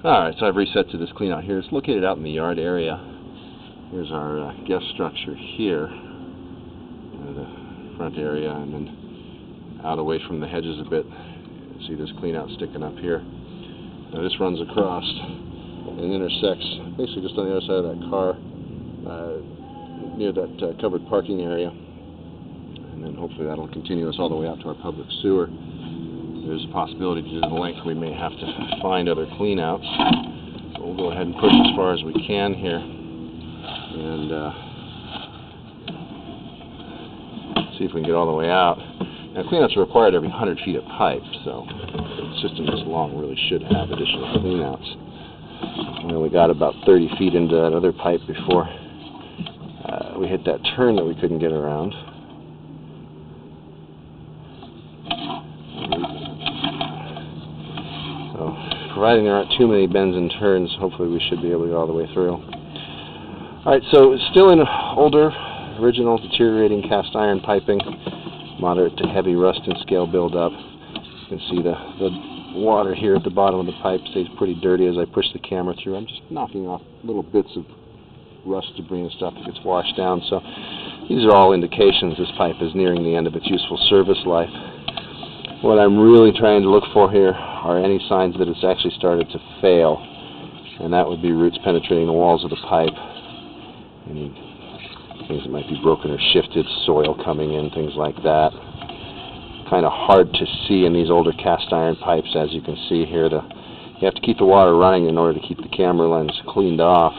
Alright, so I've reset to this clean out here. It's located out in the yard area. Here's our guest structure here, the front area, and then out away from the hedges a bit. See this clean out sticking up here. Now this runs across and intersects basically just on the other side of that car, near that covered parking area, and then hopefully that'll continue us all the way out to our public sewer. There's a possibility due to the length we may have to find other clean outs. So we'll go ahead and push as far as we can here and see if we can get all the way out. Now clean outs are required every 100 feet of pipe, so a system this long really should have additional clean outs. We only got about 30 feet into that other pipe before we hit that turn that we couldn't get around. So, providing there aren't too many bends and turns, hopefully we should be able to get all the way through. Alright, so still in older, original, deteriorating cast iron piping, moderate to heavy rust and scale buildup. You can see the water here at the bottom of the pipe stays pretty dirty as I push the camera through. I'm just knocking off little bits of rust, debris, and stuff that gets washed down. So these are all indications this pipe is nearing the end of its useful service life. What I'm really trying to look for here are any signs that it's actually started to fail, and that would be roots penetrating the walls of the pipe, any things that might be broken or shifted, soil coming in, things like that. Kind of hard to see in these older cast iron pipes, as you can see here. You have to keep the water running in order to keep the camera lens cleaned off.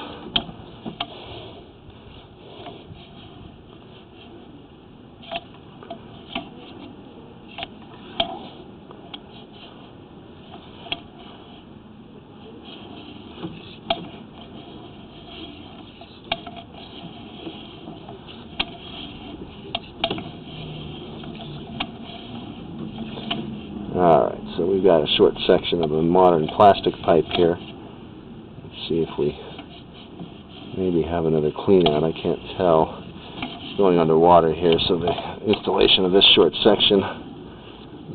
Alright, so we've got a short section of a modern plastic pipe here. Let's see if we maybe have another clean out. I can't tell. It's going underwater here, so the installation of this short section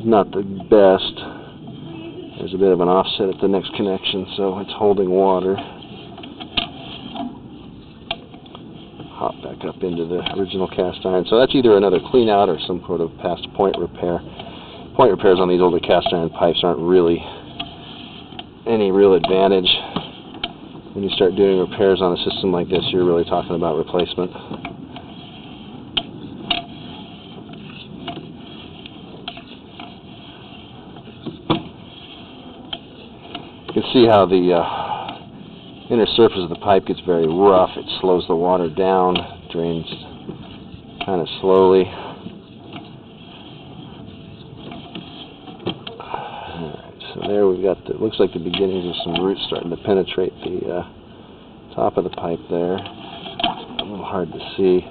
is not the best. There's a bit of an offset at the next connection, so it's holding water. Hop back up into the original cast iron. So that's either another clean out or some sort of past point repair. Point repairs on these older cast iron pipes aren't really any real advantage. When you start doing repairs on a system like this, you're really talking about replacement. You can see how the inner surface of the pipe gets very rough. It slows the water down, drains kind of slowly. So there we've got, it looks like the beginnings of some roots starting to penetrate the top of the pipe there. A little hard to see.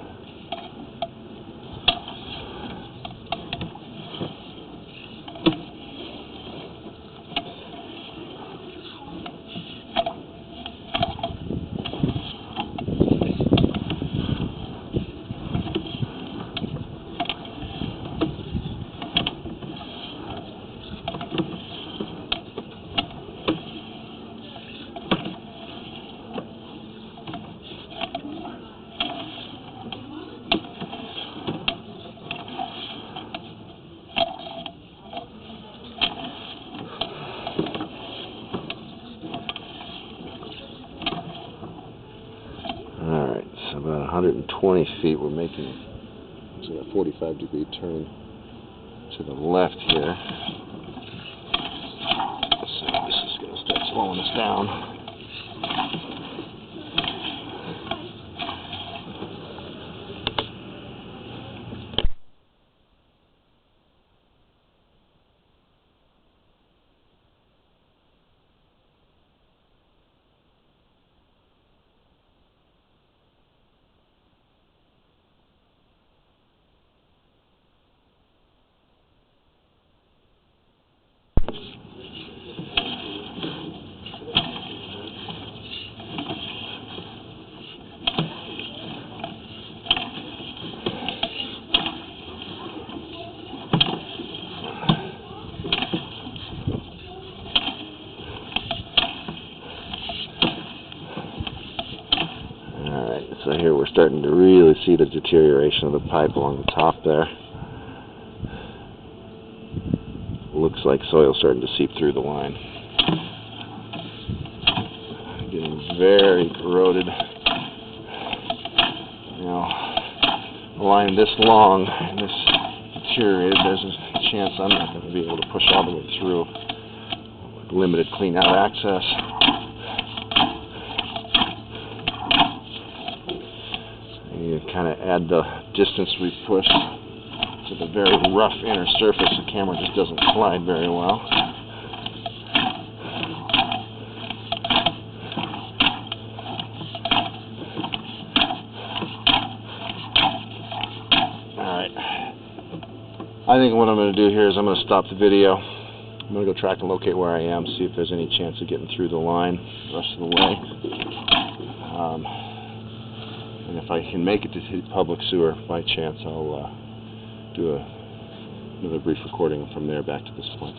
Alright, so about 120 feet, we're making a 45-degree turn to the left here. So this is going to start slowing us down. So here we're starting to really see the deterioration of the pipe along the top there. Looks like soil's starting to seep through the line. Getting very corroded. Now, a line this long and this deteriorated, there's a chance I'm not going to be able to push all the way through. Limited clean out access. You kind of add the distance we've pushed to the very rough inner surface. The camera just doesn't slide very well. Alright. I think what I'm going to do here is I'm going to stop the video. I'm going to go track and locate where I am, see if there's any chance of getting through the line the rest of the way. And if I can make it to the public sewer by chance, I'll do another brief recording from there back to this point.